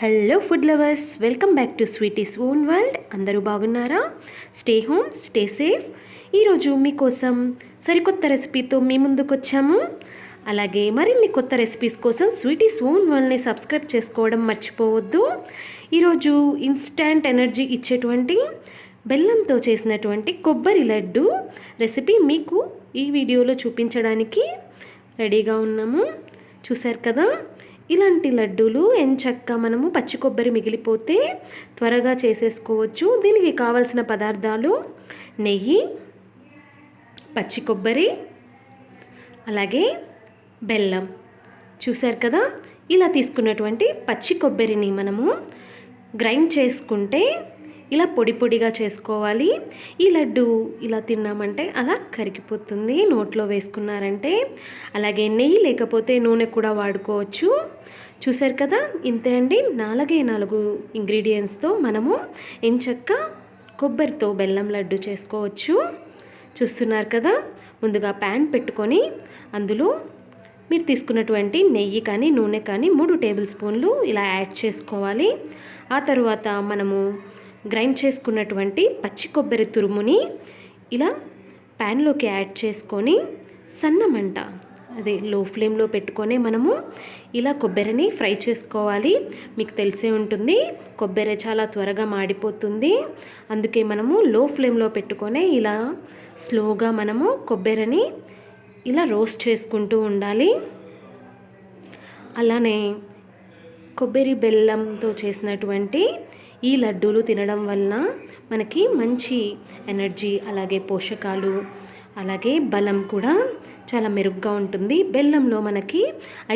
Hello food lovers, welcome back to sweeties own world. అందరూ బాగున్నారా? Stay home, stay safe. ఈరోజు మీకోసం సరికొత్త రెసిపీతో మీ ముందుకు వచ్చాము. అలాగే మరిన్ని కొత్త రెసిపీస్ కోసం స్వీటీస్ ఓన్ వరల్డ్ని సబ్స్క్రైబ్ చేసుకోవడం మర్చిపోవద్దు. ఈరోజు ఇన్స్టాంట్ ఎనర్జీ ఇచ్చేటువంటి బెల్లంతో చేసినటువంటి కొబ్బరి లడ్డు రెసిపీ మీకు ఈ వీడియోలో చూపించడానికి రెడీగా ఉన్నాము. చూశారు కదా, ఇలాంటి లడ్డూలు ఎంచక్కా మనము పచ్చి కొబ్బరి మిగిలిపోతే త్వరగా చేసేసుకోవచ్చు. దీనికి కావలసిన పదార్థాలు నెయ్యి, పచ్చి కొబ్బరి, అలాగే బెల్లం. చూశారు కదా, ఇలా తీసుకున్నటువంటి పచ్చి కొబ్బరిని మనము గ్రైండ్ చేసుకుంటే ఇలా పొడి పొడిగా చేసుకోవాలి. ఈ లడ్డు ఇలా తిన్నామంటే అలా కరిగిపోతుంది నోట్లో వేసుకున్నారంటే. అలాగే నెయ్యి లేకపోతే నూనె కూడా వాడుకోవచ్చు. చూశారు కదా, ఇంతే అండి. 4 ఇంగ్రీడియంట్స్తో మనము ఎంచక్కా కొబ్బరితో బెల్లం లడ్డు చేసుకోవచ్చు. చూస్తున్నారు కదా, ముందుగా ప్యాన్ పెట్టుకొని అందులో మీరు తీసుకున్నటువంటి నెయ్యి కానీ నూనె కానీ 3 టేబుల్ స్పూన్లు ఇలా యాడ్ చేసుకోవాలి. ఆ తర్వాత మనము గ్రైండ్ చేసుకున్నటువంటి పచ్చి కొబ్బరి తురుముని ఇలా ప్యాన్లోకి యాడ్ చేసుకొని సన్నమంట, అదే లో ఫ్లేమ్లో పెట్టుకొని మనము ఇలా కొబ్బరిని ఫ్రై చేసుకోవాలి. మీకు తెలిసే ఉంటుంది, కొబ్బరి చాలా త్వరగా మాడిపోతుంది. అందుకే మనము లో ఫ్లేమ్లో పెట్టుకొని ఇలా స్లోగా మనము కొబ్బరిని ఇలా రోస్ట్ చేసుకుంటూ ఉండాలి. అలానే కొబ్బరి బెల్లంతో చేసినటువంటి ఈ లడ్డూలు తినడం వలన మనకి మంచి ఎనర్జీ, అలాగే పోషకాలు, అలాగే బలం కూడా చాలా మెరుగ్గా ఉంటుంది. బెల్లంలో మనకి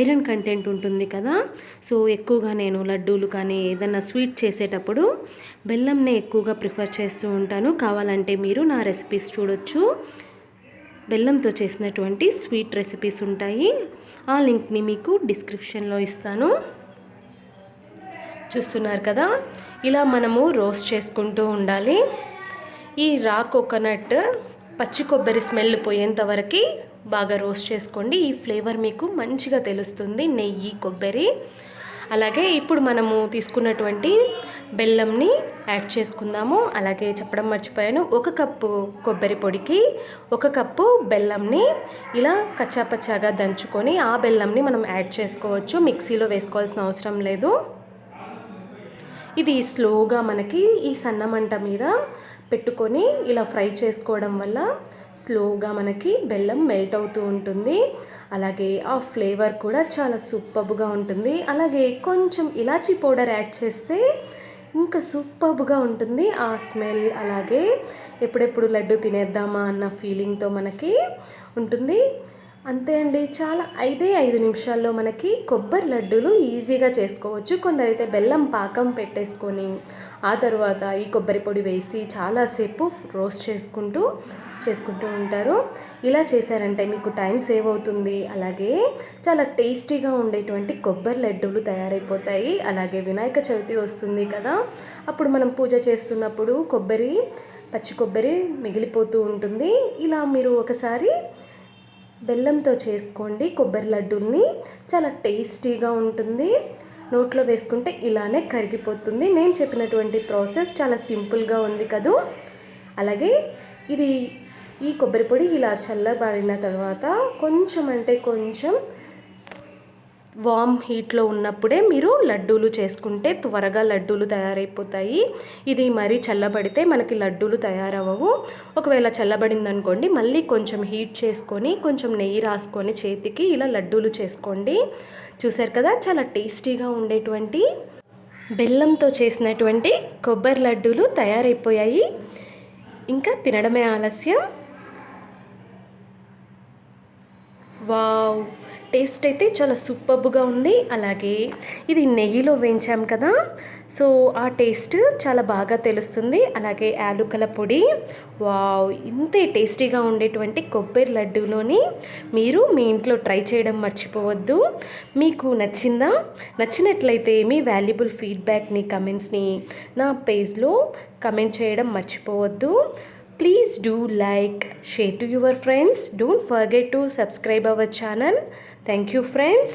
ఐరన్ కంటెంట్ ఉంటుంది కదా, సో ఎక్కువగా నేను లడ్డూలు కానీ ఏదైనా స్వీట్ చేసేటప్పుడు బెల్లంనే ఎక్కువగా ప్రిఫర్ చేస్తూ ఉంటాను. కావాలంటే మీరు నా రెసిపీస్ చూడొచ్చు. బెల్లంతో చేసినటువంటి స్వీట్ రెసిపీస్ ఉంటాయి. ఆ లింక్ని మీకు డిస్క్రిప్షన్లో ఇస్తాను. చూస్తున్నారు కదా, ఇలా మనము రోస్ట్ చేసుకుంటూ ఉండాలి. ఈ రా కోకోనట్ పచ్చి కొబ్బరి స్మెల్ పోయేంత వరకు బాగా రోస్ట్ చేసుకోండి. ఈ ఫ్లేవర్ మీకు మంచిగా తెలుస్తుంది, నెయ్యి కొబ్బరి. అలాగే ఇప్పుడు మనము తీసుకున్నటువంటి బెల్లంని యాడ్ చేసుకుందాము. అలాగే చెప్పడం మర్చిపోయాను, 1 కప్పు కొబ్బరి పొడికి 1 కప్పు బెల్లంని ఇలా కచ్చాపచ్చాగా దంచుకొని ఆ బెల్లంని మనం యాడ్ చేసుకోవచ్చు. మిక్సీలో వేసుకోవాల్సిన అవసరం లేదు. ఇది స్లోగా మనకి ఈ సన్నమంట మీద పెట్టుకొని ఇలా ఫ్రై చేసుకోవడం వల్ల స్లోగా మనకి బెల్లం మెల్ట్ అవుతూ ఉంటుంది. అలాగే ఆ ఫ్లేవర్ కూడా చాలా సూపర్గా ఉంటుంది. అలాగే కొంచెం ఇలాచీ పౌడర్ యాడ్ చేస్తే ఇంకా సూపర్గా ఉంటుంది ఆ స్మెల్. అలాగే ఎప్పుడెప్పుడు లడ్డు తినేద్దామా అన్న ఫీలింగ్తో మనకి ఉంటుంది. అంతే అండి, చాలా 5 నిమిషాల్లో మనకి కొబ్బరి లడ్డూలు ఈజీగా చేసుకోవచ్చు. కొందరైతే బెల్లం పాకం పెట్టేసుకొని ఆ తర్వాత ఈ కొబ్బరి పొడి వేసి చాలాసేపు రోస్ట్ చేసుకుంటూ ఉంటారు. ఇలా చేశారంటే మీకు టైం సేవ్ అవుతుంది. అలాగే చాలా టేస్టీగా ఉండేటువంటి కొబ్బరి లడ్డూలు తయారైపోతాయి. అలాగే వినాయక చవితి వస్తుంది కదా, అప్పుడు మనం పూజ చేస్తున్నప్పుడు పచ్చి కొబ్బరి మిగిలిపోతూ ఉంటుంది. ఇలా మీరు ఒకసారి బెల్లంతో చేసుకోండి కొబ్బరి లడ్డూల్ని, చాలా టేస్టీగా ఉంటుంది. నోట్లో వేసుకుంటే ఇలానే కరిగిపోతుంది. నేను చెప్పినటువంటి ప్రాసెస్ చాలా సింపుల్గా ఉంది కదూ. అలాగే ఈ కొబ్బరి పొడి ఇలా చల్లబడిన తర్వాత కొంచెం వామ్ హీట్లో ఉన్నప్పుడే మీరు లడ్డూలు చేసుకుంటే త్వరగా లడ్డూలు తయారైపోతాయి. ఇది మరీ చల్లబడితే మనకి లడ్డూలు తయారవ్వవు. ఒకవేళ చల్లబడింది అనుకోండి, మళ్ళీ కొంచెం హీట్ చేసుకొని కొంచెం నెయ్యి రాసుకొని చేతికి ఇలా లడ్డూలు చేసుకోండి. చూశారు కదా, చాలా టేస్టీగా ఉండేటువంటి బెల్లంతో చేసినటువంటి కొబ్బరి లడ్డూలు తయారైపోయాయి. ఇంకా తినడమే ఆలస్యం. వావ్, టేస్ట్ అయితే చాలా సూపర్గా ఉంది. అలాగే ఇది నెయ్యిలో వేయించాం కదా, సో ఆ టేస్ట్ చాలా బాగా తెలుస్తుంది. అలాగే యాలకుల పొడి. వావ్, ఇంతే టేస్టీగా ఉండేటువంటి కొబ్బరి లడ్డూలోని మీరు మీ ఇంట్లో ట్రై చేయడం మర్చిపోవద్దు. మీకు నచ్చినట్లయితే మీ వాల్యుబుల్ ఫీడ్బ్యాక్ని, కమెంట్స్ని నా పేజ్లో కమెంట్ చేయడం మర్చిపోవద్దు. Please do like, share to your friends. Don't forget to subscribe our channel. Thank you friends.